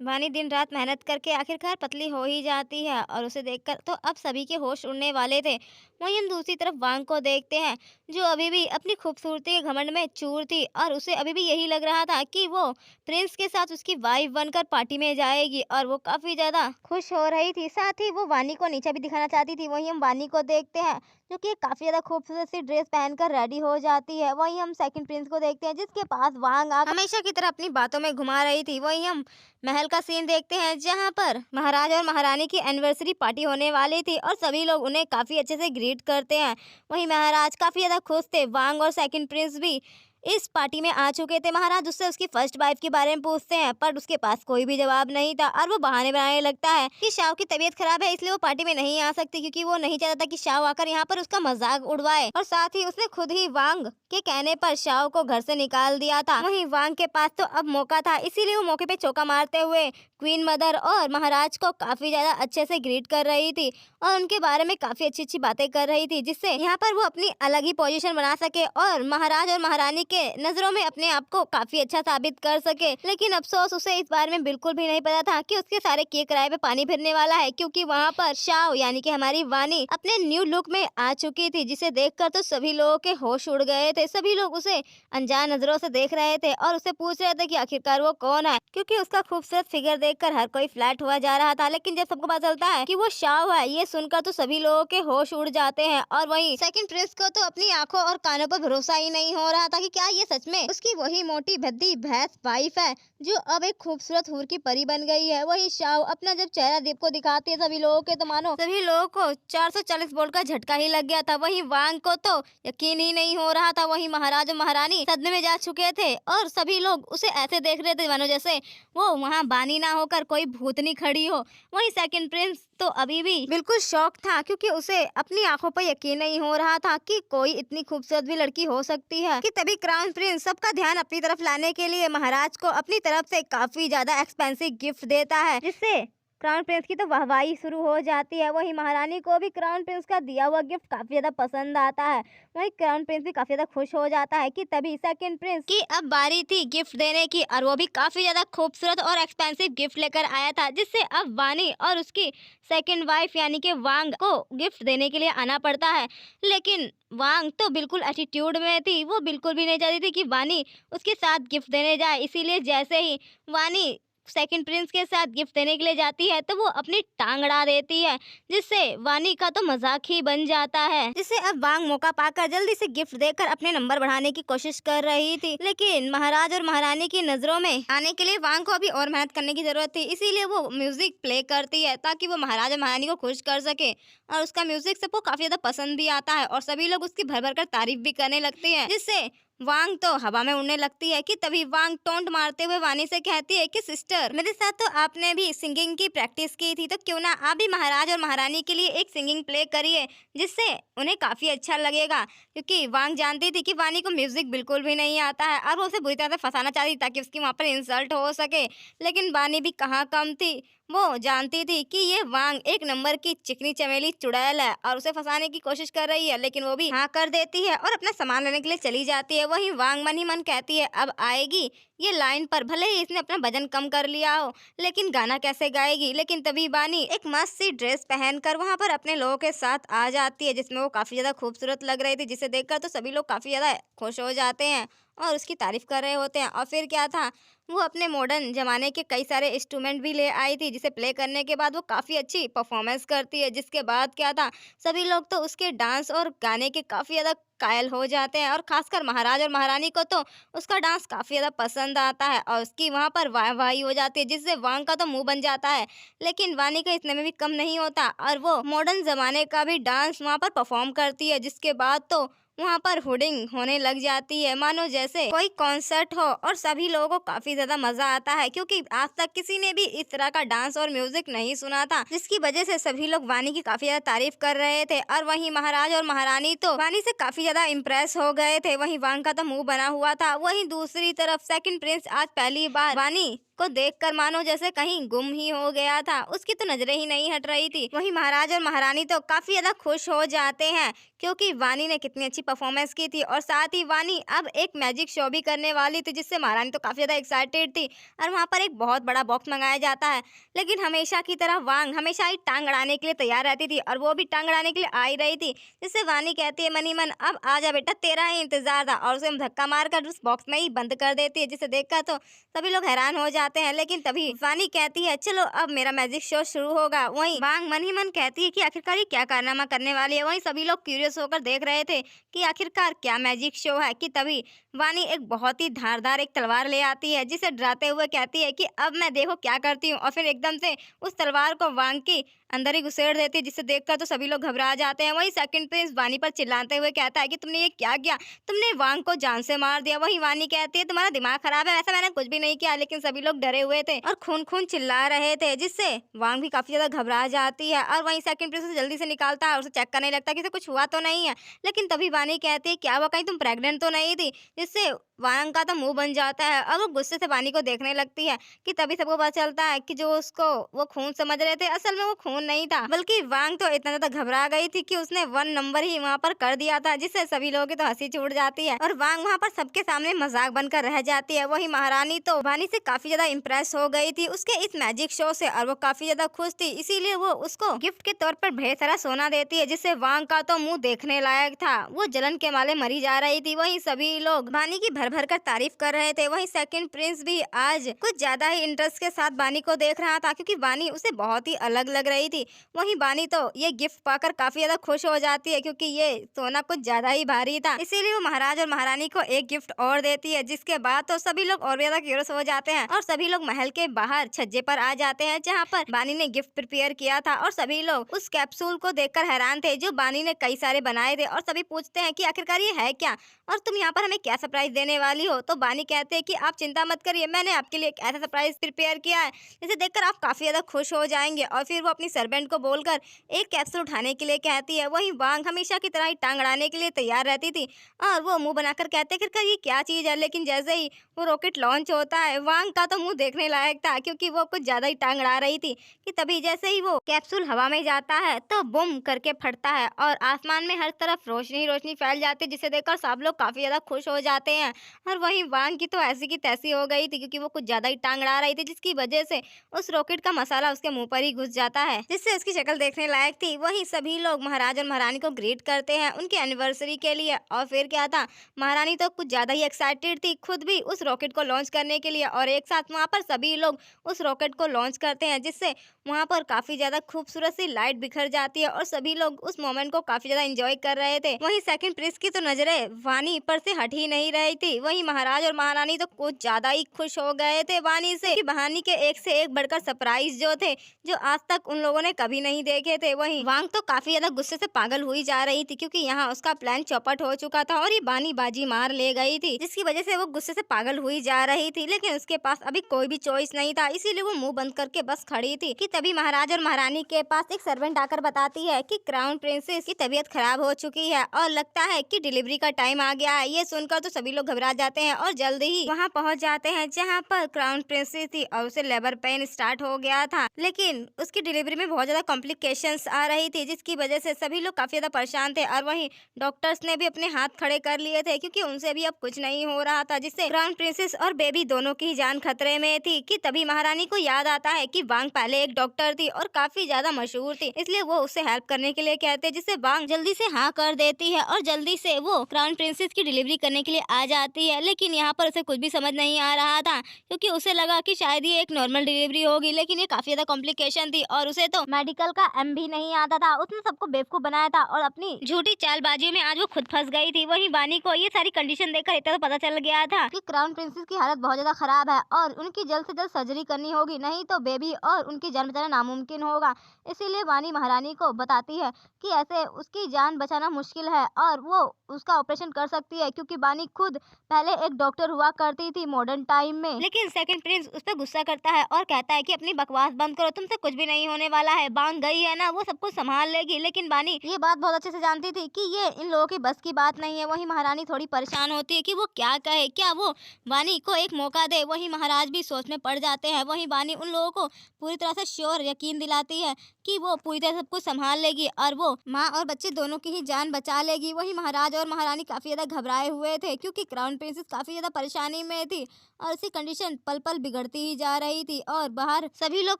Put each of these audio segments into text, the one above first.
वानी दिन रात मेहनत करके आखिरकार पतली हो ही जाती है और उसे देखकर तो अब सभी के होश उड़ने वाले थे। वहीं हम दूसरी तरफ वांग को देखते हैं, जो अभी भी अपनी खूबसूरती के घमंड में चूर थी और उसे अभी भी यही लग रहा था कि वो प्रिंस के साथ उसकी वाइफ बनकर पार्टी में जाएगी और वो काफी ज्यादा खुश हो रही थी। साथ ही वो वानी को नीचा भी दिखाना चाहती थी। वहीं हम वानी को देखते हैं, जो कि काफी ज्यादा खूबसूरत सी ड्रेस पहनकर रेडी हो जाती है। वहीं हम सेकंड प्रिंस को देखते हैं, जिसके पास वांग आकर हमेशा की तरह अपनी बातों में घुमा रही थी। वहीं हम महल का सीन देखते हैं, जहां पर महाराज और महारानी की एनिवर्सरी पार्टी होने वाली थी और सभी लोग उन्हें काफी अच्छे से ग्रीट करते हैं। वहीं महाराज काफी ज्यादा खुश थे। वांग और सेकंड प्रिंस भी इस पार्टी में आ चुके थे। महाराज उससे उसकी फर्स्ट वाइफ के बारे में पूछते हैं, पर उसके पास कोई भी जवाब नहीं था और वो बहाने बनाने लगता है कि शाव की तबीयत खराब है, इसलिए वो पार्टी में नहीं आ सकती, क्योंकि वो नहीं चाहता था कि शाव आकर यहाँ पर उसका मजाक उड़वाए। और साथ ही उसने खुद ही वांग के कहने पर शाव को घर से निकाल दिया था। वहीं वांग के पास तो अब मौका था, इसीलिए वो मौके पे चौका मारते हुए क्वीन मदर और महाराज को काफी ज्यादा अच्छे से ग्रीट कर रही थी और उनके बारे में काफी अच्छी अच्छी बातें कर रही थी, जिससे यहाँ पर वो अपनी अलग ही पोजीशन बना सके और महाराज और महारानी के नजरों में अपने आप को काफी अच्छा साबित कर सके। लेकिन अफसोस उसे इस बारे में बिल्कुल भी नहीं पता था कि उसके सारे किए किराए पे पानी फिरने वाला है, क्योंकि वहाँ पर शाओ यानी कि हमारी वानी अपने न्यू लुक में आ चुकी थी, जिसे देखकर तो सभी लोगों के होश उड़ गए थे। सभी लोग उसे अनजान नजरों से देख रहे थे और उसे पूछ रहे थे कि आखिरकार वो कौन है, क्योंकि उसका खूबसूरत फिगर देखकर हर कोई फ्लैट हुआ जा रहा था। लेकिन जब सबको पता चलता है कि वो शाओ है, ये सुनकर तो सभी लोगों के होश उड़ जाते हैं। और वहीं सेकंड प्रिंस को तो अपनी आंखों और कानों पर भरोसा ही नहीं हो रहा था कि क्या ये सच में उसकी वही मोटी भद्दी भैंस वाइफ है, जो अब एक खूबसूरत हूर की परी बन गई है। वही शाओ अपना जब चेहरा दीप को दिखाती है सभी लोगों के, तो मानो सभी लोगों को 440 वोल्ट का झटका ही लग गया था। वहीं वांग को तो यकीन ही नहीं हो रहा था। वहीं महाराज और महारानी सदमे में जा चुके थे और सभी लोग उसे ऐसे देख रहे थे मानो जैसे वो वहाँ बानी ना होकर कोई भूतनी खड़ी हो। वहीं सेकंड प्रिंस तो अभी भी बिल्कुल शौक था, क्योंकि उसे अपनी आंखों पर यकीन नहीं हो रहा था कि कोई इतनी खूबसूरत भी लड़की हो सकती है। कि तभी क्राउन प्रिंस सबका ध्यान अपनी तरफ लाने के लिए महाराज को अपनी तरफ से काफी ज्यादा एक्सपेंसिव गिफ्ट देता है, जिससे क्राउन प्रिंस की तो वाहवाही शुरू हो जाती है। वहीं महारानी को भी क्राउन प्रिंस का दिया हुआ गिफ्ट काफी ज्यादा पसंद आता है। वहीं क्राउन प्रिंस भी काफी ज्यादा खुश हो जाता है कि तभी सेकंड प्रिंस की अब बारी थी गिफ्ट देने की, और वो भी काफी ज्यादा खूबसूरत और एक्सपेंसिव गिफ्ट लेकर आया था, जिससे अब वानी और उसकी सेकंड वाइफ यानी कि वांग को गिफ्ट देने के लिए आना पड़ता है। लेकिन वांग तो बिल्कुल एटीट्यूड में थी, वो बिल्कुल भी नहीं चाहती थी कि वानी उसके साथ गिफ्ट देने जाए। इसीलिए जैसे ही वानी सेकंड प्रिंस के साथ गिफ्ट देने के लिए जाती है, तो वो अपनी टांग अड़ा देती है, जिससे वानी का तो मजाक ही बन जाता है। जिससे अब वांग मौका पाकर जल्दी से गिफ्ट देकर अपने नंबर बढ़ाने की कोशिश कर रही थी। लेकिन महाराज और महारानी की नजरों में आने के लिए वांग को अभी और मेहनत करने की जरूरत थी, इसीलिए वो म्यूजिक प्ले करती है ताकि वो महाराज और महारानी को खुश कर सके। और उसका म्यूजिक सबको काफी ज्यादा पसंद भी आता है और सभी लोग उसकी भर भर कर तारीफ भी करने लगते हैं, जिससे वांग तो हवा में उड़ने लगती है। कि तभी वांग टोंट मारते हुए वानी से कहती है कि सिस्टर, मेरे साथ तो आपने भी सिंगिंग की प्रैक्टिस की थी, तो क्यों ना आप भी महाराज और महारानी के लिए एक सिंगिंग प्ले करिए, जिससे उन्हें काफी अच्छा लगेगा। क्योंकि वांग जानती थी कि वानी को म्यूजिक बिल्कुल भी नहीं आता है और वो उसे बुरी तरह से फंसाना चाहती ताकि उसकी वहाँ पर इंसल्ट हो सके। लेकिन वानी भी कहाँ कम थी, वो जानती थी कि ये वांग एक नंबर की चिकनी चमेली चुड़ैल है और उसे फंसाने की कोशिश कर रही है। लेकिन वो भी हाँ कर देती है और अपना सामान लेने के लिए चली जाती है। वहीं वांग मन ही मन कहती है अब आएगी ये लाइन पर, भले ही इसने अपना वजन कम कर लिया हो, लेकिन गाना कैसे गाएगी। लेकिन तभी बानी एक मस्त सी ड्रेस पहनकर वहाँ पर अपने लोगों के साथ आ जाती है, जिसमें वो काफी ज्यादा खूबसूरत लग रही थी, जिसे देखकर तो सभी लोग काफी ज्यादा खुश हो जाते हैं और उसकी तारीफ कर रहे होते हैं। और फिर क्या था, वो अपने मॉडर्न जमाने के कई सारे इंस्ट्रूमेंट भी ले आई थी, जिसे प्ले करने के बाद वो काफी अच्छी परफॉर्मेंस करती है। जिसके बाद क्या था, सभी लोग तो उसके डांस और गाने के काफी ज्यादा कायल हो जाते हैं और खासकर महाराज और महारानी को तो उसका डांस काफी ज्यादा पसंद आता है और उसकी वहां पर वाहवाही हो जाती है, जिससे वांग का तो मुंह बन जाता है। लेकिन वानी का इतने में भी कम नहीं होता और वो मॉडर्न जमाने का भी डांस वहां पर परफॉर्म करती है। जिसके बाद तो वहाँ पर हुडिंग होने लग जाती है, मानो जैसे कोई कॉन्सर्ट हो, और सभी लोगों को काफी ज्यादा मजा आता है, क्योंकि आज तक किसी ने भी इस तरह का डांस और म्यूजिक नहीं सुना था, जिसकी वजह से सभी लोग वानी की काफी ज्यादा तारीफ कर रहे थे। और वहीं महाराज और महारानी तो वानी से काफी ज्यादा इम्प्रेस हो गए थे। वहीं वांग का तो मुंह बना हुआ था। वहीं दूसरी तरफ सेकंड प्रिंस आज पहली बार वानी को देखकर मानो जैसे कहीं गुम ही हो गया था, उसकी तो नजरें ही नहीं हट रही थी। वहीं महाराज और महारानी तो काफी ज्यादा खुश हो जाते हैं, क्योंकि वानी ने कितनी अच्छी परफॉर्मेंस की थी और साथ ही वानी अब एक मैजिक शो भी करने वाली थी, जिससे महारानी तो काफी ज्यादा एक्साइटेड थी। और वहाँ पर एक बहुत बड़ा बॉक्स मंगाया जाता है, लेकिन हमेशा की तरह वांग हमेशा ही टांग अड़ाने के लिए तैयार रहती थी और वो भी टांग अड़ाने के लिए आ ही रही थी, जिससे वानी कहती है मनी मन अब आजा बेटा, तेरा ही इंतजार था, और उसे धक्का मारकर उस बॉक्स में ही बंद कर देती है, जिसे देखकर तो सभी लोग हैरान हो जाते हैं। लेकिन तभी वानी कहती है चलो अब मेरा मैजिक शो शुरू होगा। वहीं वांग मन ही मन कहती है कि आखिरकार ये क्या कारनामा करने वाली है। वहीं सभी लोग क्यूरियस होकर देख रहे थे कि आखिरकार क्या मैजिक शो है, कि तभी वानी एक बहुत ही धारदार एक तलवार ले आती है, जिसे डराते हुए कहती है कि अब मैं देखो क्या करती हूँ, और फिर एकदम से उस तलवार को वांग की अंदर ही घुसेड़ देती है, जिसे देखकर तो सभी लोग घबरा जाते हैं। वहीं सेकंड प्रिंस वानी पर चिल्लाते हुए कहता है कि तुमने ये क्या किया, तुमने वांग को जान से मार दिया। वहीं वानी कहती है तुम्हारा दिमाग खराब है, ऐसा मैंने कुछ भी नहीं किया। लेकिन सभी लोग डरे हुए थे और खून खून चिल्ला रहे थे, जिससे वांग भी काफी ज्यादा घबरा जाती है। और वहीं सेकंड प्रिंस उसे जल्दी से निकालता है और उसे चेक करने लगता है कि इसे कुछ हुआ तो नहीं है। लेकिन तभी वानी कहती है क्या हुआ, कहीं तुम प्रेग्नेंट तो नहीं थी, जिससे वांग का तो मुंह बन जाता है और वो गुस्से से वानी को देखने लगती है। कि तभी सबको पता चलता है कि जो उसको वो खून समझ रहे थे, असल में वो खून नहीं था, बल्कि वांग तो इतना ज्यादा घबरा गई थी कि उसने 1 नंबर ही वहाँ पर कर दिया था, जिससे सभी लोगों की तो हंसी छूट जाती है और वांग वहाँ पर सबके सामने मजाक बनकर रह जाती है। वही महारानी तो वानी से काफी ज्यादा इम्प्रेस हो गई थी उसके इस मैजिक शो से, और वो काफी ज्यादा खुश थी, इसीलिए वो उसको गिफ्ट के तौर पर ढेर सारा सोना देती है, जिससे वांग का तो मुंह देखने लायक था, वो जलन के मारे मरी जा रही थी। वही सभी लोग वानी की भर भर कर तारीफ कर रहे थे। वही सेकंड प्रिंस भी आज कुछ ज्यादा ही इंटरेस्ट के साथ बानी को देख रहा था, क्योंकि बानी उसे बहुत ही अलग लग रही थी। वहीं बानी तो ये गिफ्ट पाकर काफी ज्यादा खुश हो जाती है, क्योंकि ये सोना कुछ ज्यादा ही भारी था, इसीलिए वो महाराज और महारानी को एक गिफ्ट और देती है। जिसके बाद तो सभी लोग और ज्यादा क्यूरियस हो जाते हैं और सभी लोग महल के बाहर छज्जे पर आ जाते हैं, जहाँ पर बानी ने गिफ्ट प्रिपेयर किया था। और सभी लोग उस कैप्सूल को देखकर हैरान थे, जो बानी ने कई सारे बनाए थे। और सभी पूछते हैं कि आखिरकार ये है क्या, और तुम यहाँ पर हमें क्या सरप्राइज देने वाली हो। तो बानी कहते हैं कि आप चिंता मत करिए, मैंने आपके लिए एक ऐसा सरप्राइज प्रिपेयर किया है जिसे देखकर आप काफी ज्यादा खुश हो जाएंगे। और फिर वो अपनी सर्वेंट को बोलकर एक कैप्सूल उठाने के लिए कहती है। वहीं वांग हमेशा की तरह ही टांग अड़ाने के लिए तैयार रहती थी और वो मुंह बनाकर कहते हैं कि ये क्या चीज है। लेकिन जैसे ही वो रॉकेट लॉन्च होता है, वांग का तो मुंह देखने लायक था, क्योंकि वो कुछ ज्यादा ही टांग अड़ा रही थी। कि तभी जैसे ही वो कैप्सूल हवा में जाता है तो बुम करके फटता है और आसमान में हर तरफ रोशनी रोशनी फैल जाती है, जिसे देखकर सब लोग काफी ज्यादा खुश हो जाते हैं। और वहीं वांग की तो ऐसी की तैसी हो गई थी, क्योंकि वो कुछ ज्यादा ही टांग अड़ा रही थी, जिसकी वजह से उस रॉकेट का मसाला उसके मुंह पर ही घुस जाता है, जिससे उसकी शक्ल देखने लायक थी। वहीं सभी लोग महाराज और महारानी को ग्रीट करते हैं उनके एनिवर्सरी के लिए। और फिर क्या था, महारानी तो कुछ ज्यादा ही एक्साइटेड थी, खुद भी उस रॉकेट को लॉन्च करने के लिए, और एक साथ वहाँ पर सभी लोग उस रॉकेट को लॉन्च करते हैं, जिससे वहाँ पर काफी ज्यादा खूबसूरत सी लाइट बिखर जाती है और सभी लोग उस मोमेंट को काफी ज्यादा एंजॉय कर रहे थे। वहीं सेकंड प्रिंस की तो नजरें वानी पर से हट ही नहीं रही थी। वहीं महाराज और महारानी तो कुछ ज्यादा ही खुश हो गए थे वानी से, कि वानी के एक से एक बढ़कर सरप्राइज जो थे, जो आज तक उन लोगों ने कभी नहीं देखे थे। वहीं वांग तो काफी ज्यादा गुस्से से पागल हुई जा रही थी, क्योंकि यहाँ उसका प्लान चौपट हो चुका था और ये बानी बाजी मार ले गई थी, जिसकी वजह से वो गुस्से से पागल हुई जा रही थी। लेकिन उसके पास अभी कोई भी चॉइस नहीं था, इसीलिए वो मुंह बंद करके बस खड़ी थी। कि तभी महाराज और महारानी के पास एक सर्वेंट आकर बताती है कि क्राउन प्रिंसेस की तबीयत खराब हो चुकी है और लगता है कि डिलीवरी का टाइम आ गया है। ये सुनकर तो सभी लोग घबरा जाते हैं और जल्दी ही वहाँ पहुँच जाते हैं जहाँ पर क्राउन प्रिंसेस थी, और उसे लेबर पेन स्टार्ट हो गया था। लेकिन उसकी डिलीवरी में बहुत ज्यादा कॉम्प्लिकेशंस आ रही थी, जिसकी वजह से सभी लोग काफी ज्यादा परेशान थे। और वहीं डॉक्टर्स ने भी अपने हाथ खड़े कर लिए थे, क्योंकि उनसे भी अब कुछ नहीं हो रहा था, जिससे क्राउन प्रिंसेस और बेबी दोनों की जान खतरे में थी। कि तभी महारानी को याद आता है कि वांग पहले एक डॉक्टर थी और काफी ज्यादा मशहूर थी, इसलिए वो उसे हेल्प करने के लिए कहते हैं, जिससे वांग जल्दी से हाँ कर देती है और जल्दी से वो क्राउन प्रिंसेस की डिलीवरी करने के लिए आ जाती है। लेकिन यहाँ पर उसे कुछ भी समझ नहीं आ रहा था, क्योंकि उसे लगा कि शायद ये एक नॉर्मल डिलीवरी होगी, लेकिन ये काफी ज्यादा कॉम्प्लिकेशन थी और उसे तो मेडिकल का एम भी नहीं आता था। उसने सबको बेवकूफ बनाया था और अपनी झूठी चालबाजियों में आज वो खुद फंस गई थी। वहीं वानी को ये सारी कंडीशन देखकर इतना तो पता चल गया था कि क्राउन प्रिंसेस की हालत बहुत ज्यादा खराब है और उनकी जल्द से जल्द सर्जरी करनी होगी, नहीं तो बेबी और उनकी जान बचाना नामुमकिन होगा। इसीलिए वानी महारानी को बताती है कि ऐसे उसकी जान बचाना मुश्किल है और वो उसका ऑपरेशन कर सकती है, क्योंकि वानी खुद पहले एक डॉक्टर हुआ करती थी मॉडर्न टाइम में, लेकिन सेकंड प्रिंस उस पर गुस्सा करता है और कहता है कि अपनी बकवास बंद करो, तुमसे कुछ भी नहीं होने वाला है, बांग गई है ना, वो सब कुछ संभाल लेगी। लेकिन बानी ये बात बहुत अच्छे से जानती थी कि ये इन लोगों की बस की बात नहीं है। वहीं महारानी थोड़ी परेशान होती है कि वो क्या कहे, क्या वो बानी को एक मौका दे। वहीं महाराज भी सोच में पड़ जाते हैं। वहीं बानी उन लोगों को पूरी तरह से श्योर यकीन दिलाती है कि वो पूरी तरह सब कुछ संभाल लेगी और वो माँ और बच्चे दोनों की ही जान बचा लेगी। वहीं महाराज और महारानी काफी ज्यादा घबराए हुए थे क्योंकि क्राउन प्रिंसेस काफी ज्यादा परेशानी में थी और उसकी कंडीशन पल पल बिगड़ती ही जा रही थी और बाहर सभी लोग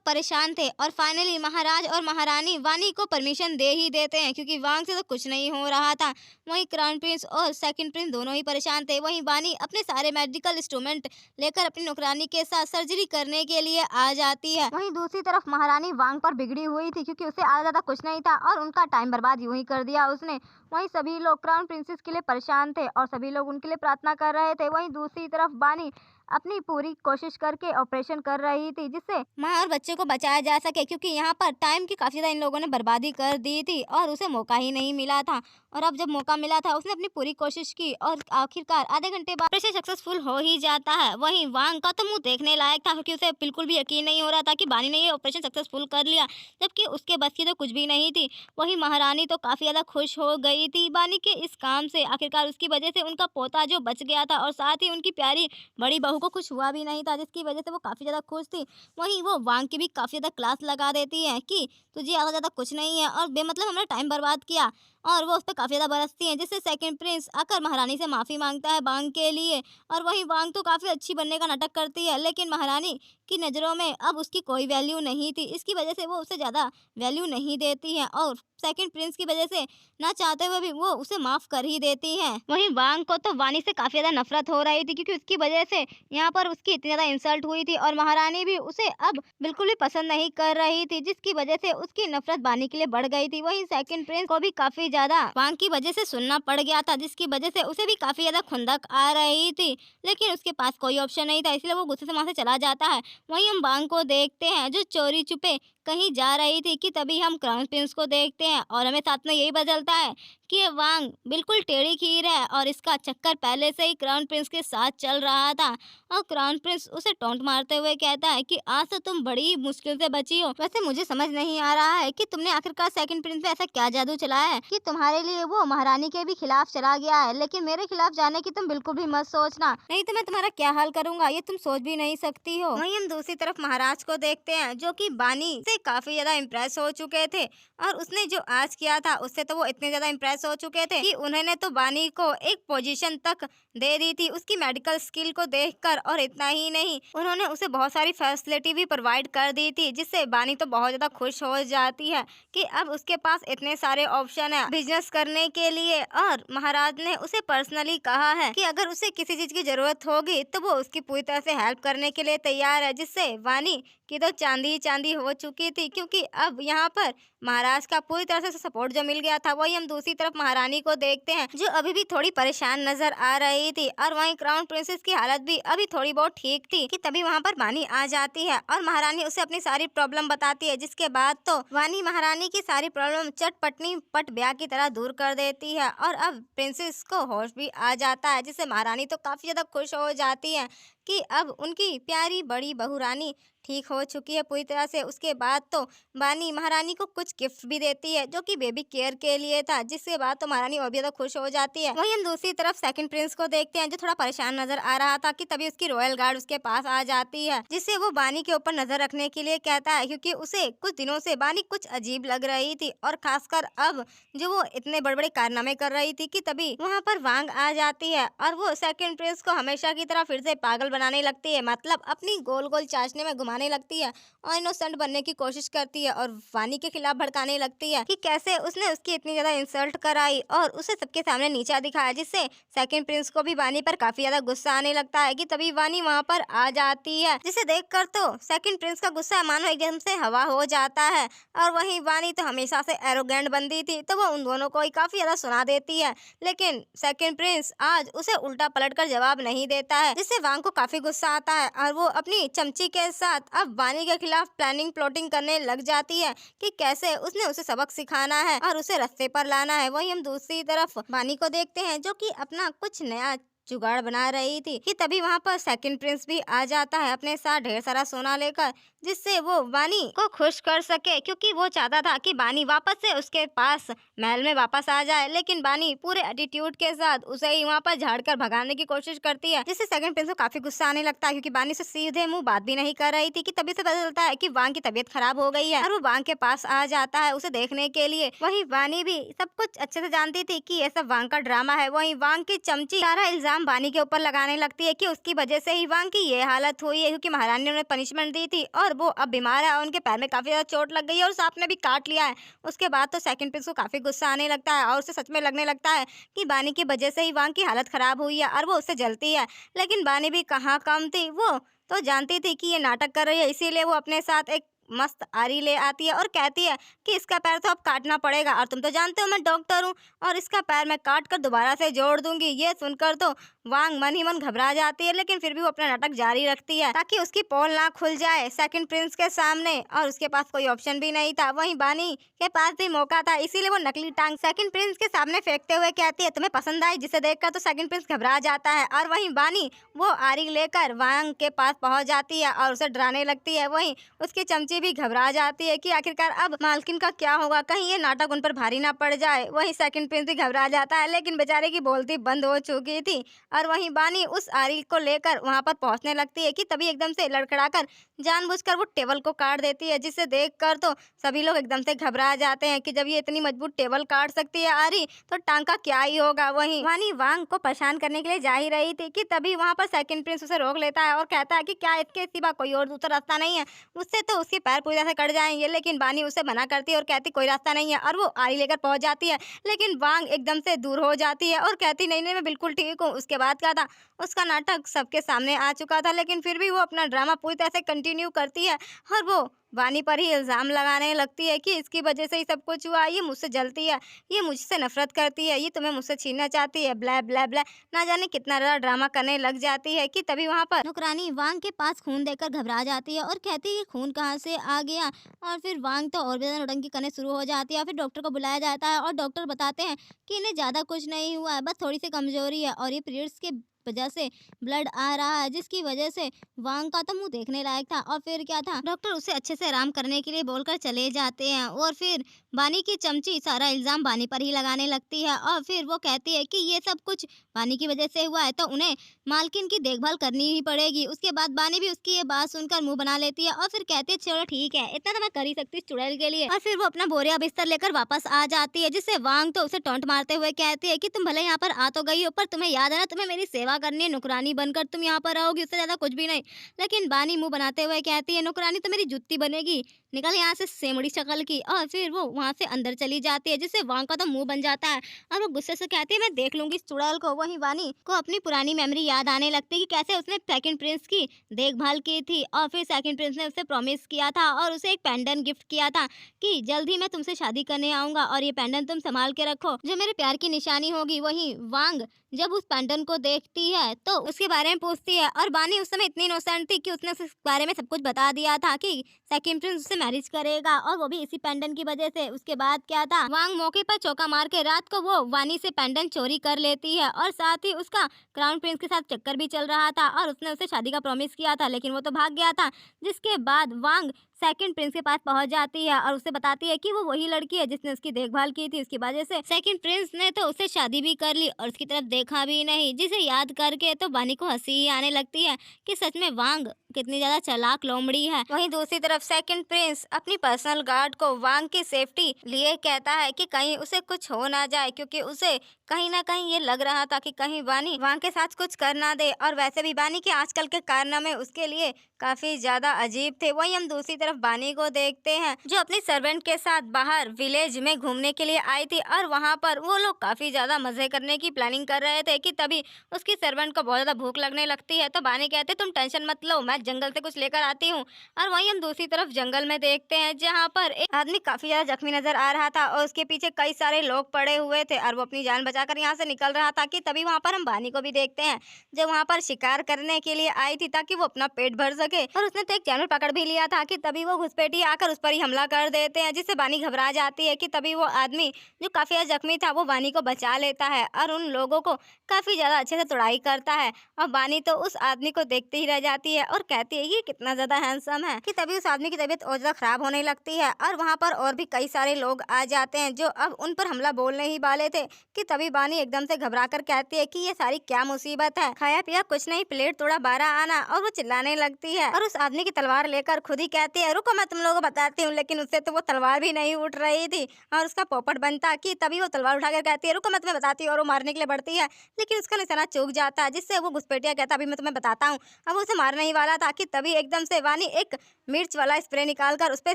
परेशान थे। और फाइनली महाराज और महारानी वानी को परमिशन दे ही देते हैं क्योंकि वांग से तो कुछ नहीं हो रहा था। वहीं क्राउन प्रिंस और सेकंड प्रिंस दोनों ही परेशान थे। वहीं वानी अपने सारे मेडिकल इंस्ट्रूमेंट लेकर अपनी नौकरानी के साथ सर्जरी करने के लिए आ जाती है। वहीं दूसरी तरफ महारानी वांग पर बिगड़ी हुई थी क्योंकि उसे आधा ज्यादा कुछ नहीं था और उनका टाइम बर्बाद यूं ही कर दिया उसने। वहीं सभी लोग क्राउन प्रिंसेस के लिए परेशान थे और सभी लोग उनके लिए प्रार्थना कर रहे थे। वहीं दूसरी तरफ बानी अपनी पूरी कोशिश करके ऑपरेशन कर रही थी जिससे माँ और बच्चे को बचाया जा सके क्योंकि यहाँ पर टाइम की काफी ज्यादा इन लोगों ने बर्बादी कर दी थी और उसे मौका ही नहीं मिला था। और अब जब मौका मिला था उसने अपनी पूरी कोशिश की और आखिरकार आधे घंटे बाद ऑपरेशन सक्सेसफुल हो ही जाता है। वहीं वांग का तो मुंह देखने लायक था क्योंकि उसे बिल्कुल भी यकीन नहीं हो रहा था कि बानी ने ये ऑपरेशन सक्सेसफुल कर लिया, जबकि उसके बस की तो कुछ भी नहीं थी। वहीं महारानी तो काफी ज्यादा खुश हो गई थी बानी के इस काम से। आखिरकार उसकी वजह से उनका पोता जो बच गया था और साथ ही उनकी प्यारी बड़ी बहू को कुछ हुआ भी नहीं था, जिसकी वजह से वो काफी ज्यादा खुश थी। वहीं वो वांग की भी काफी ज्यादा क्लास लगा देती है कि तुझे ज्यादा कुछ नहीं है और बेमतलब हमने टाइम बर्बाद किया, और वो उस पर काफी ज्यादा बरसती है जिससे सेकंड प्रिंस आकर महारानी से माफी मांगता है वांग के लिए। और वहीं वांग तो काफी अच्छी बनने का नाटक करती है लेकिन महारानी की नजरों में अब उसकी कोई वैल्यू नहीं थी। इसकी वजह से वो उसे ज्यादा वैल्यू नहीं देती है और सेकंड प्रिंस की वजह से ना चाहते हुए भी वो उसे माफ कर ही देती है। वहीं वांग को तो वानी से काफी ज्यादा नफरत हो रही थी क्योंकि उसकी वजह से यहाँ पर उसकी इतनी ज्यादा इंसल्ट हुई थी और महारानी भी उसे अब बिल्कुल भी पसंद नहीं कर रही थी, जिसकी वजह से उसकी नफरत वानी के लिए बढ़ गई थी। वहीं सेकंड प्रिंस को भी काफी ज्यादा वांग की वजह से सुनना पड़ गया था, जिसकी वजह से उसे भी काफी ज्यादा खुंदक आ रही थी, लेकिन उसके पास कोई ऑप्शन नहीं था, इसलिए वो गुस्से से वहां से चला जाता है। वहीं हम वांग को देखते हैं जो चोरी छुपे कहीं जा रही थी कि तभी हम क्राउन प्रिंस को देखते हैं और हमें साथ में यही पता चलता है कि ये वांग बिल्कुल टेढ़ी खीर है और इसका चक्कर पहले से ही क्राउन प्रिंस के साथ चल रहा था। और क्राउन प्रिंस उसे टोंट मारते हुए कहता है कि आज तो तुम बड़ी मुश्किल से बची हो। वैसे मुझे समझ नहीं आ रहा है कि तुमने आखिरकार सेकंड प्रिंस पे ऐसा क्या जादू चलाया है कि तुम्हारे लिए वो महारानी के भी खिलाफ चला गया है, लेकिन मेरे खिलाफ जाने की तुम बिल्कुल भी मत सोचना, नहीं तो मैं तुम्हारा क्या हाल करूंगा ये तुम सोच भी नहीं सकती हो। वहीं हम दूसरी तरफ महाराज को देखते हैं जो कि बानी से काफी ज्यादा इम्प्रेस हो चुके थे और उसने जो आज किया था उससे तो वो इतने ज्यादा इम्प्रेस हो चुके थे कि उन्होंने तो बानी को एक पोजीशन तक दे दी थी उसकी मेडिकल स्किल को देखकर। और इतना ही नहीं, उन्होंने उसे बहुत सारी फैसिलिटी भी प्रोवाइड कर दी थी जिससे बानी तो बहुत ज्यादा खुश हो जाती है कि अब उसके पास इतने सारे ऑप्शन है बिजनेस करने के लिए। और महाराज ने उसे पर्सनली कहा है कि अगर उसे किसी चीज की जरूरत होगी तो वो उसकी पूरी तरह से हेल्प करने के लिए तैयार है, जिससे वानी की तो चांदी ही चांदी हो चुकी थी क्योंकि अब यहाँ पर महाराज का पूरी तरह से सपोर्ट जो मिल गया था। वही हम दूसरी तरफ महारानी को देखते हैं जो अभी भी थोड़ी परेशान नजर आ रही थी और वहीं क्राउन प्रिंसेस की हालत भी अभी थोड़ी बहुत ठीक थी कि तभी वहाँ पर वानी आ जाती है और महारानी उसे अपनी सारी प्रॉब्लम बताती है, जिसके बाद तो वानी महारानी की सारी प्रॉब्लम चटपटनी पट ब्याह की तरह दूर कर देती है और अब प्रिंसेस को होश भी आ जाता है, जिससे महारानी तो काफी ज्यादा खुश हो जाती है कि अब उनकी प्यारी बड़ी बहू रानी ठीक हो चुकी है पूरी तरह से। उसके बाद तो वानी महारानी को कुछ गिफ्ट भी देती है जो कि बेबी केयर के लिए था, जिसके बाद तो महारानी और भी ज्यादा खुश हो जाती है। वहीं हम दूसरी तरफ सेकंड प्रिंस को देखते हैं जो थोड़ा परेशान नजर आ रहा था कि तभी उसकी रॉयल गार्ड उसके पास आ जाती है, जिससे वो वानी के ऊपर नजर रखने के लिए कहता है क्योंकि उसे कुछ दिनों से वानी कुछ अजीब लग रही थी और खासकर अब जो वो इतने बड़े बड़े कारनामे कर रही थी कि तभी वहाँ पर वांग आ जाती है और वो सेकंड प्रिंस को हमेशा की तरह फिर से पागल बनाने लगती है, मतलब अपनी गोल गोल चाशनी में घुमाने लगती है और इनोसेंट बनने की कोशिश करती है और वानी के खिलाफ भड़काने लगती है कि कैसे उसने उसकी इतनी ज्यादा इंसल्ट कराई और उसे सबके सामने नीचा दिखाया, जिससे सेकंड प्रिंस को भी वानी पर काफी ज्यादा गुस्सा आने लगता है कि तभी वानी वहाँ पर आ जाती है, जिसे देखकर तो सेकंड प्रिंस का गुस्सा मानो एकदम से हवा हो जाता है। और वहीं वानी तो हमेशा से एरोगेंट बनती थी तो वो उन दोनों को ही काफी ज्यादा सुना देती है, लेकिन सेकंड प्रिंस आज उसे उल्टा पलट कर जवाब नहीं देता है, जिससे वांग को काफी गुस्सा आता है और वो अपनी चमची के साथ अब वानी के खिलाफ प्लानिंग प्लॉटिंग करने लग जाती है कि कैसे उसने उसे सबक सिखाना है और उसे रास्ते पर लाना है। वहीं हम दूसरी तरफ वानी को देखते हैं जो कि अपना कुछ नया जुगाड़ बना रही थी कि तभी वहाँ पर सेकंड प्रिंस भी आ जाता है अपने साथ ढेर सारा सोना लेकर, जिससे वो बानी को खुश कर सके, क्योंकि वो चाहता था कि बानी वापस से उसके पास महल में वापस आ जाए। लेकिन बानी पूरे एटीट्यूड के साथ उसे ही वहाँ पर झाड़कर भगाने की कोशिश करती है, जिससे सेकंड प्रिंस को काफी गुस्सा आने लगता है, क्योंकि बानी से सीधे मुंह बात भी नहीं कर रही थी। कि तभी से पता चलता है कि वांग की तबीयत खराब हो गई है और वो वांग के पास आ जाता है उसे देखने के लिए। वहीं बानी भी सब कुछ अच्छे से जानती थी कि ये सब वांग का ड्रामा है। वहीं वांग की चमची सारा इल्जाम बानी के ऊपर लगाने लगती है कि उसकी वजह से ही वांग की ये हालत हुई है, क्योंकि महारानी ने उन्हें पनिशमेंट दी थी और वो अब बीमार है और उनके पैर में काफी ज्यादा चोट लग गई है और सांप ने भी काट लिया है। उसके बाद तो सेकंड प्रिंस को काफी गुस्सा आने लगता है और उसे सच में लगने लगता है कि बानी की वजह से ही वांग की हालत खराब हुई है और वो उससे जलती है। लेकिन बानी भी कहाँ कम थी, वो तो जानती थी कि ये नाटक कर रही है, इसीलिए वो अपने साथ एक मस्त आरी ले आती है और कहती है कि इसका पैर तो अब काटना पड़ेगा और तुम तो जानते हो मैं डॉक्टर हूँ और इसका पैर मैं काट कर दोबारा से जोड़ दूंगी। ये सुनकर तो वांग मन ही मन घबरा जाती है, लेकिन फिर भी वो अपना नाटक जारी रखती है ताकि उसकी पोल ना खुल जाए सेकंड प्रिंस के सामने, और उसके पास कोई ऑप्शन भी नहीं था। वहीं बानी के पास भी मौका था, इसीलिए वो नकली टांग सेकंड प्रिंस के सामने फेंकते हुए कहती है तुम्हें पसंद आई, जिसे देखकर तो सेकंड प्रिंस घबरा जाता है और वहीं बानी वो आरी लेकर वांग के पास पहुंच जाती है और उसे डराने लगती है। वहीं उसकी चमची भी घबरा जाती है कि आखिरकार अब मालकिन का क्या होगा, कहीं ये नाटक उन पर भारी ना पड़ जाए। वहीं सेकंड प्रिंस भी घबरा जाता है, लेकिन बेचारे की बोलती बंद हो चुकी थी और वहीं बानी उस आरी को लेकर वहां पर पहुंचने लगती है कि तभी एकदम से लड़खड़ाकर जानबूझकर वो टेबल को काट देती है, जिसे देखकर तो सभी लोग एकदम से घबरा जाते हैं कि जब ये इतनी मजबूत टेबल काट सकती है आरी, तो टांग का क्या ही होगा। वहीं वानी वांग को परेशान करने के लिए जा ही रही थी कि तभी वहां पर सेकंड प्रिंस उसे रोक लेता है और कहता है कि क्या इसके सिवा कोई और दूसरा रास्ता नहीं है, उससे तो उसके पैर पूरी तरह से कट जाएंगे। लेकिन बानी उसे मना करती है और कहती कोई रास्ता नहीं है और वो आरी लेकर पहुंच जाती है, लेकिन वांग एकदम से दूर हो जाती है और कहती नहीं नहीं मैं बिल्कुल ठीक हूँ। उसके बाद क्या था, उसका नाटक सबके सामने आ चुका था, लेकिन फिर भी वो अपना ड्रामा पूरी तरह से कंटिन्यू करती है और वो वानी पर ही इल्ज़ाम लगाने लगती है कि इसकी वजह से ही सब कुछ हुआ, ये मुझसे जलती है, ये मुझसे नफरत करती है, ये तुम्हें मुझसे छीनना चाहती है, ब्लै ब्लै ब्लै ना जाने कितना ज़्यादा ड्रामा करने लग जाती है। कि तभी वहाँ पर नौकरानी वांग के पास खून देखकर घबरा जाती है और कहती है खून कहाँ से आ गया, और फिर वांग तो और भी ज़्यादा नौटंकी करने शुरू हो जाती है। फिर डॉक्टर को बुलाया जाता है और डॉक्टर बताते हैं कि इन्हें ज़्यादा कुछ नहीं हुआ है, बस थोड़ी सी कमजोरी है और ये पीरियड्स के वजह से ब्लड आ रहा है, जिसकी वजह से वांग का तो मुंह देखने लायक था। और फिर क्या था, डॉक्टर उसे अच्छे से आराम करने के लिए बोलकर चले जाते हैं और फिर बानी की चमची सारा इल्जाम बानी पर ही लगाने लगती है और फिर वो कहती है कि ये सब कुछ बानी की वजह से हुआ है, तो उन्हें मालकिन की देखभाल करनी ही पड़ेगी। उसके बाद बानी भी उसकी ये बात सुनकर मुंह बना लेती है और फिर कहती है चलो ठीक है, इतना तो मैं कर ही सकती इस चुड़ैल के लिए। और फिर वो अपना बोरिया बिस्तर लेकर वापस आ जाती है, जिससे वांग तो उसे टोंट मारते हुए कहती है कि तुम भले यहाँ पर आ तो गई हो, पर तुम्हें याद है ना, तुम्हें मेरी सेवा करनी है, नौकरानी बनकर तुम यहाँ पर रहोगी, उससे ज्यादा कुछ भी नहीं। लेकिन बानी मुंह बनाते हुए कहती है नौकरानी तो मेरी जुत्ती बनेगी, निकल यहाँ से सेमड़ी शक्ल की। और फिर वो वहां से अंदर चली जाती है, जिससे वांग का तो मुंह बन जाता है और वो गुस्से से कहती है मैं देख लूंगी इस चुड़ैल को। वहीं वानी को अपनी पुरानी मेमोरी याद आने लगती है कि कैसे उसने सेकंड प्रिंस की देखभाल की थी और फिर सेकंड प्रिंस ने उसे प्रॉमिस किया था और उसे एक पेंडेंट गिफ्ट किया था कि जल्द ही मैं तुमसे शादी करने आऊंगा और ये पेंडेंट तुम संभाल के रखो, जो मेरे प्यार की निशानी होगी। वहीं वांग जब उस पेंडेंट को देखती है तो उसके बारे में पूछती है और बानी उस समय इतनी इनोसेंट थी कि उसने उस बारे में सब कुछ बता दिया था कि सेकंड प्रिंस उससे मैरिज करेगा और वो भी इसी पेंडेंट की वजह से। उसके बाद क्या था, वांग मौके पर चौका मार के रात को वो वानी से पेंडेंट चोरी कर लेती है और साथ ही उसका क्राउन प्रिंस के साथ चक्कर भी चल रहा था और उसने उसे शादी का प्रॉमिस किया था, लेकिन वो तो भाग गया था। जिसके बाद वांग सेकंड प्रिंस के पास पहुंच जाती है और उसे बताती है कि वो वही लड़की है जिसने उसकी देखभाल की थी, उसकी वजह से सेकंड प्रिंस ने तो उससे शादी भी कर ली और उसकी तरफ देखा भी नहीं। जिसे याद करके तो बानी को हंसी ही आने लगती है कि सच में वांग कितनी ज्यादा चालाक लोमड़ी है। वहीं दूसरी तरफ सेकंड प्रिंस अपनी पर्सनल गार्ड को वांग की सेफ्टी लिए कहता है कि कहीं उसे कुछ हो ना जाए, क्योंकि उसे कहीं ना कहीं ये लग रहा था कि कहीं बानी वांग के साथ कुछ कर ना दे। और वैसे भी बानी के आजकल के कारनामे उसके लिए काफी ज्यादा अजीब थे। वहीं हम दूसरी तरफ बानी को देखते हैं जो अपनी सर्वेंट के साथ बाहर विलेज में घूमने के लिए आई थी और वहां पर वो लोग काफी ज्यादा मजे करने की प्लानिंग कर रहे थे कि तभी उसकी सर्वेंट को बहुत ज्यादा भूख लगने लगती है। तो बानी कहते तुम टेंशन मत लो, मैं जंगल से कुछ लेकर आती हूँ। और वहीं हम दूसरी तरफ जंगल में देखते हैं जहाँ पर एक आदमी काफी ज्यादा जख्मी नजर आ रहा था और उसके पीछे कई सारे लोग पड़े हुए थे और वो अपनी जान बचाकर यहाँ से निकल रहा था कि तभी वहाँ पर हम बानी को भी देखते हैं जो वहाँ पर शिकार करने के लिए आई थी ताकि वो अपना पेट भर सके। और उसने तो एक जानवर पकड़ भी लिया था कि तभी वो घुसपैठिए आकर उस पर ही हमला कर देते हैं, जिससे बानी घबरा जाती है कि तभी वो आदमी जो काफी ज्यादा जख्मी था वो बानी को बचा लेता है और उन लोगों को काफी ज्यादा अच्छे से तुड़ाई करता है। और बानी तो उस आदमी को देखते ही रह जाती है और कहती है ये कितना ज्यादा हैंडसम है कि तभी उस आदमी की तबीयत और ज्यादा खराब होने लगती है। और वहाँ पर और भी कई सारे लोग आ जाते हैं जो अब उन पर हमला बोलने ही वाले थे कि तभी बानी एकदम से घबरा कर कहती है कि ये सारी क्या मुसीबत है, खाया पिया कुछ नहीं, प्लेट तोड़ा 12 आना। और वो चिल्लाने लगती है और उस आदमी की तलवार लेकर खुद ही कहती है रुको मैं तुम लोगों को बताती हूँ, लेकिन उससे तो वो तलवार भी नहीं उठ रही थी और उसका पोपट बनता कि तभी वो तलवार उठाकर कहती है रुको मैं तुम्हें बताती हूँ, और वो मारने के लिए बढ़ती है लेकिन उसका निशाना चूक जाता है, जिससे वो घुसपैठिया कहता अभी मैं तुम्हें बताता हूँ। अब उसे मारने ही वाला था कि तभी एकदम से वानी एक मिर्च वाला स्प्रे निकाल कर उस पर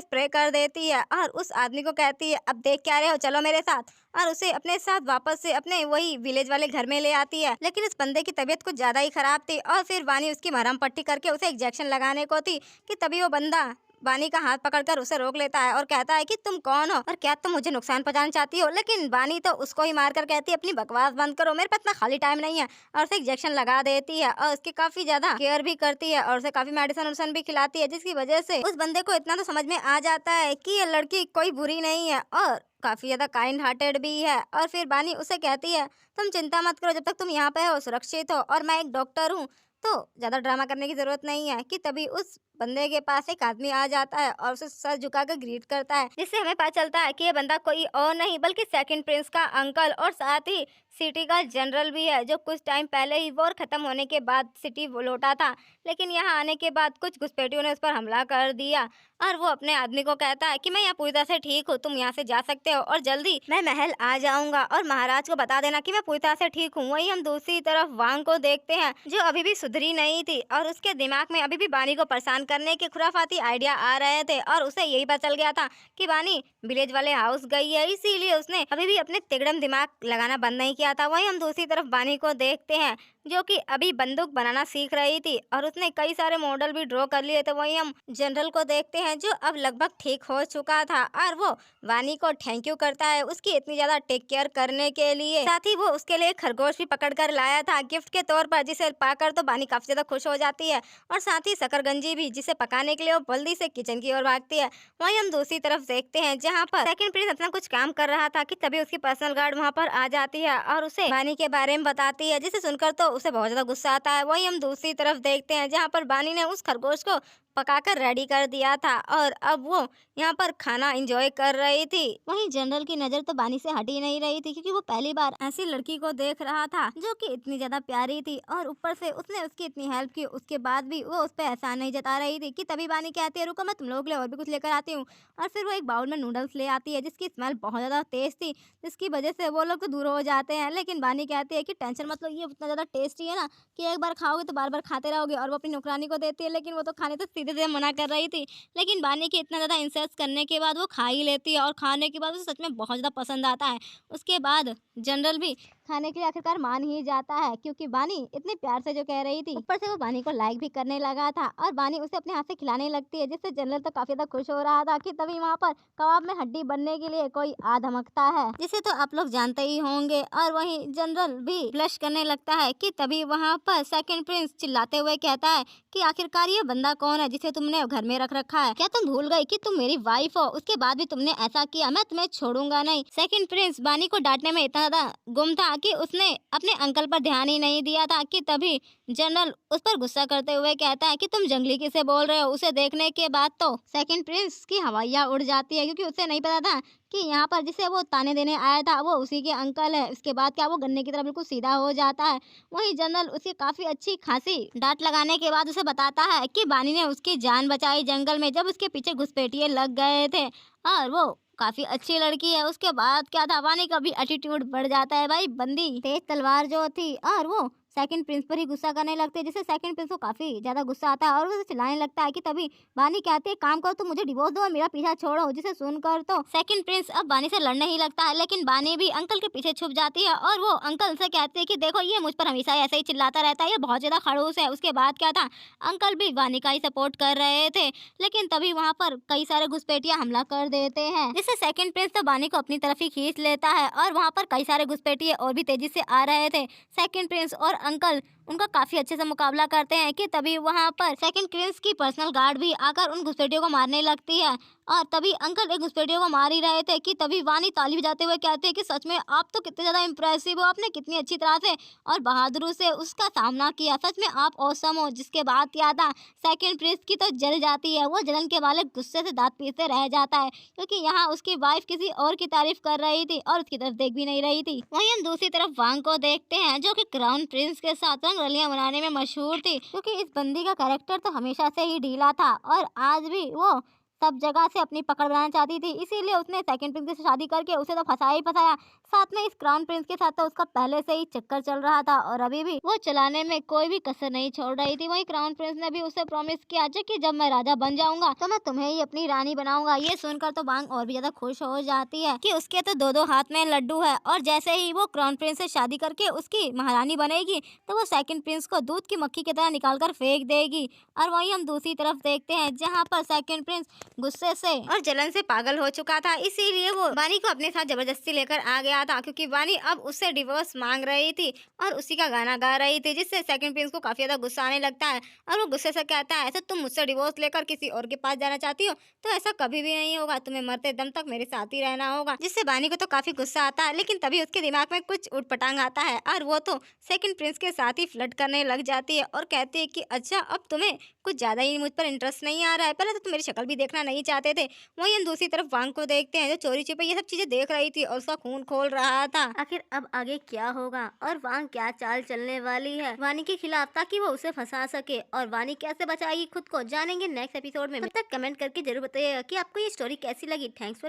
स्प्रे कर देती है और उस आदमी को कहती है अब देख क्या रहे हो, चलो मेरे साथ। और उसे अपने साथ वापस से अपने वही विलेज वाले घर में ले आती है। लेकिन इस बंदे की तबीयत कुछ ज्यादा ही खराब थी और फिर वानी उसकी मरहम पट्टी करके उसे इंजेक्शन लगाने को थी कि तभी वो बंदा बानी का हाथ पकड़कर उसे रोक लेता है और कहता है कि तुम कौन हो और क्या तुम मुझे नुकसान पहुंचाना चाहती हो। लेकिन बानी तो उसको ही मारकर कहती है अपनी बकवास बंद करो, मेरे पास इतना खाली टाइम नहीं है, और उसे इंजेक्शन लगा देती है और उसकी काफी ज्यादा केयर भी करती है और उसे काफी मेडिसिन भी खिलाती है, जिसकी वजह से उस बंदे को इतना तो समझ में आ जाता है कि ये लड़की कोई बुरी नहीं है और काफी ज्यादा काइंड हार्टेड भी है। और फिर बानी उसे कहती है तुम चिंता मत करो, जब तक तुम यहाँ पे हो सुरक्षित हो और मैं एक डॉक्टर हूँ तो ज्यादा ड्रामा करने की जरूरत नहीं है। कि तभी उस बंदे के पास एक आदमी आ जाता है और उसे सर झुकाकर ग्रीट करता है, जिससे हमें पता चलता है कि ये बंदा कोई और नहीं बल्कि सेकंड प्रिंस का अंकल और साथ ही सिटी का जनरल भी है, जो कुछ टाइम पहले ही वॉर खत्म होने के बाद सिटी लौटा था। लेकिन यहाँ आने के बाद कुछ घुसपैठियों ने उस पर हमला कर दिया और वो अपने आदमी को कहता है कि मैं यहाँ पूरी तरह से ठीक हूँ, तुम यहाँ से जा सकते हो और जल्दी मैं महल आ जाऊंगा और महाराज को बता देना कि मैं पूरी तरह से ठीक हूँ। वहीं हम दूसरी तरफ वांग को देखते हैं जो अभी भी सुधरी नहीं थी और उसके दिमाग में अभी भी बानी को परेशान करने के खुराफाती आइडिया आ रहे थे और उसे यही पता चल गया था कि बानी विलेज वाले हाउस गई है, इसीलिए उसने अभी भी अपने तिगड़म दिमाग लगाना बंद नहीं किया था। वहीं हम दूसरी तरफ बानी को देखते हैं जो कि अभी बंदूक बनाना सीख रही थी और उसने कई सारे मॉडल भी ड्रॉ कर लिए थे। वहीं हम जनरल को देखते हैं जो अब लगभग ठीक हो चुका था और वो वानी को थैंक यू करता है उसकी इतनी ज्यादा टेक केयर करने के लिए। साथ ही वो उसके लिए खरगोश भी पकड़ कर लाया था गिफ्ट के तौर पर, जिसे पाकर तो बानी काफी ज्यादा खुश हो जाती है और साथ ही शकरगंजी भी, जिसे पकाने के लिए वो जल्दी से किचन की ओर भागती है। वहीं हम दूसरी तरफ देखते हैं जहाँ पर सेकंड प्रिंस अपना कुछ काम कर रहा था कि तभी उसकी पर्सनल गार्ड वहाँ पर आ जाती है और उसे बानी के बारे में बताती है, जिसे सुनकर तो उसे बहुत ज्यादा गुस्सा आता है। वहीं हम दूसरी तरफ देखते हैं जहाँ पर बानी ने उस खरगोश को पकाकर रेडी कर दिया था और अब वो यहाँ पर खाना एंजॉय कर रही थी। वहीं जनरल की नजर तो बानी से हट ही नहीं रही थी क्योंकि वो पहली बार ऐसी लड़की को देख रहा था जो कि इतनी ज्यादा प्यारी थी और ऊपर से उसने उसकी इतनी हेल्प की, उसके बाद भी वो उस पर एहसान नहीं जता रही थी। कि तभी बानी कहती है रुको मैं तुम लोगों के लिए और भी कुछ लेकर आती हूँ, और फिर वो एक बाउल में नूडल्स ले आती है जिसकी स्मेल बहुत ज्यादा तेज थी, जिसकी वजह से वो लोग तो दूर हो जाते हैं। लेकिन बानी कहती है कि टेंशन मत लो, ये उतना ज्यादा टेस्टी है ना कि एक बार खाओगे तो बार बार खाते रहोगे। और वो अपनी नौकरानी को देती है लेकिन वो तो खाने तो सीधे सीधे मना कर रही थी, लेकिन बानी के इतना ज़्यादा इंसल्ट करने के बाद वो खा ही लेती है और खाने के बाद उसे सच में बहुत ज़्यादा पसंद आता है। उसके बाद जनरल भी खाने के लिए आखिरकार मान ही जाता है क्योंकि बानी इतने प्यार से जो कह रही थी, ऊपर से वो बानी को लाइक भी करने लगा था और बानी उसे अपने हाथ से खिलाने लगती है, जिससे जनरल तो काफी ज्यादा खुश हो रहा था। कि तभी वहाँ पर कबाब में हड्डी बनने के लिए कोई आ धमकता है, जिसे तो आप लोग जानते ही होंगे। और वहीं जनरल भी ब्लश करने लगता है कि तभी वहाँ पर सेकंड प्रिंस चिल्लाते हुए कहता है कि आखिरकार ये बंदा कौन है जिसे तुमने घर में रख रखा है, क्या तुम भूल गई कि तुम मेरी वाइफ हो, उसके बाद भी तुमने ऐसा किया, मैं तुम्हें छोड़ूंगा नहीं। सेकंड प्रिंस बानी को डांटने में इतना ज्यादा गुम था कि उसने अपने अंकल पर ध्यान ही नहीं दिया था। कि तभी जनरल उस पर गुस्सा करते हुए कहता है कि तुम जंगली किसे बोल रहे हो। उसे देखने के बाद तो सेकंड प्रिंस की हवाइयाँ उड़ जाती है क्योंकि उसे नहीं पता था कि यहाँ पर जिसे वो ताने देने आया था वो उसी के अंकल है। उसके बाद क्या वो गन्ने की तरह बिल्कुल सीधा हो जाता है। वहीं जनरल उसे काफी अच्छी खासी डांट लगाने के बाद उसे बताता है कि बानी ने उसकी जान बचाई जंगल में जब उसके पीछे घुसपैठिए लग गए थे और वो काफी अच्छी लड़की है। उसके बाद क्या था, बानी का भी एटीट्यूड बढ़ जाता है। भाई बंदी तेज तलवार जो थी और वो सेकंड प्रिंस पर ही गुस्सा करने लगते हैं, जिससे सेकंड प्रिंस को काफी ज्यादा गुस्सा आता है और वो उसे चिल्लाने लगता है कि तभी बानी कहते हैं काम करो, तुम मुझे डिवोर्स दो और मेरा पीछा छोड़ो। जिसे सुनकर तो सेकंड प्रिंस अब बानी से लड़ने ही लगता है, लेकिन बानी भी अंकल के पीछे छुप जाती है और वो अंकल से कहते हैं कि देखो ये मुझ पर हमेशा ऐसे ही चिल्लाता रहता है, ये बहुत ज्यादा खड़ूस है। उसके बाद क्या था, अंकल भी बानी का ही सपोर्ट कर रहे थे, लेकिन तभी वहां पर कई सारे घुसपैठिया हमला कर देते हैं, जिससे सेकंड प्रिंस तो बानी को अपनी तरफ ही खींच लेता है और वहां पर कई सारे घुसपैठिए और भी तेजी से आ रहे थे। सेकंड प्रिंस और अंकल उनका काफी अच्छे से मुकाबला करते हैं कि तभी वहां पर सेकंड प्रिंस की पर्सनल गार्ड भी आकर उन घुसपैठियों को मारने लगती है और तभी अंकल एक घुसपैठियों को मार ही रहे थे कि तभी वानी ताली बजाते हुए कहते हैं कि सच में आप तो कितने ज्यादा इम्प्रेसिव हो, आपने कितनी अच्छी तरह से और बहादुरी से उसका सामना किया, सच में आप औसम हो। जिसके बाद क्या था, सेकंड प्रिंस की तो जल जाती है, वो जलन के वाले गुस्से से दांत पीसते रह जाता है क्योंकि यहाँ उसकी वाइफ किसी और की तारीफ कर रही थी और उसकी तरफ देख भी नहीं रही थी। वहीं हम दूसरी तरफ वांग को देखते हैं जो कि क्राउन प्रिंस के साथ रंगरलियां बनाने में मशहूर थी, क्योंकि इस बंदी का कैरेक्टर तो हमेशा से ही ढीला था और आज भी वो सब जगह से अपनी पकड़ बनाना चाहती थी, इसीलिए उसने सेकंड प्रिंस से शादी करके उसे तो फंसाया ही फंसाया, साथ में इस क्राउन प्रिंस के साथ तो उसका पहले से ही चक्कर चल रहा था और अभी भी वो चलाने में कोई भी कसर नहीं छोड़ रही थी। वहीं क्राउन प्रिंस ने भी उसे प्रॉमिस किया कि जब मैं राजा बन जाऊंगा तो मैं तुम्हें ही अपनी रानी बनाऊंगा। ये सुनकर तो बांग और भी ज्यादा खुश हो जाती है कि उसके तो दो दो हाथ में लड्डू है और जैसे ही वो क्राउन प्रिंस से शादी करके उसकी महारानी बनेगी तो वो सेकंड प्रिंस को दूध की मक्खी की तरह निकाल कर फेंक देगी। और वहीं हम दूसरी तरफ देखते हैं जहाँ पर सेकंड प्रिंस गुस्से से और जलन से पागल हो चुका था, इसीलिए वो बानी को अपने साथ जबरदस्ती लेकर आ गया था क्योंकि बानी अब उससे डिवोर्स मांग रही थी और उसी का गाना गा रही थी, जिससे सेकंड प्रिंस को काफी ज्यादा गुस्सा आने लगता है और वो गुस्से से कहता है ऐसा तुम मुझसे डिवोर्स लेकर किसी और के पास जाना चाहती हो तो ऐसा कभी भी नहीं होगा, तुम्हें मरते दम तक मेरे साथ ही रहना होगा। जिससे बानी को तो काफी गुस्सा आता है, लेकिन तभी उसके दिमाग में कुछ उठपटांग आता है और वो तो सेकंड प्रिंस के साथ ही फ्लर्ट करने लग जाती है और कहती है कि अच्छा अब तुम्हें कुछ ज्यादा ही मुझ पर इंटरेस्ट नहीं आ रहा है, पहले तो तुम मेरी शक्ल भी देखना नहीं चाहते थे। वहीं हम दूसरी तरफ वांग को देखते हैं जो चोरी छिपे ये सब चीजें देख रही थी और उसका खून खोल रहा था। आखिर अब आगे क्या होगा और वांग क्या चाल चलने वाली है वानी के खिलाफ ताकि वो उसे फंसा सके और वानी कैसे बचाएगी खुद को, जानेंगे नेक्स्ट एपिसोड में। तब तक कमेंट करके जरूर बताइएगा कि आपको ये स्टोरी कैसी लगी। Thanks for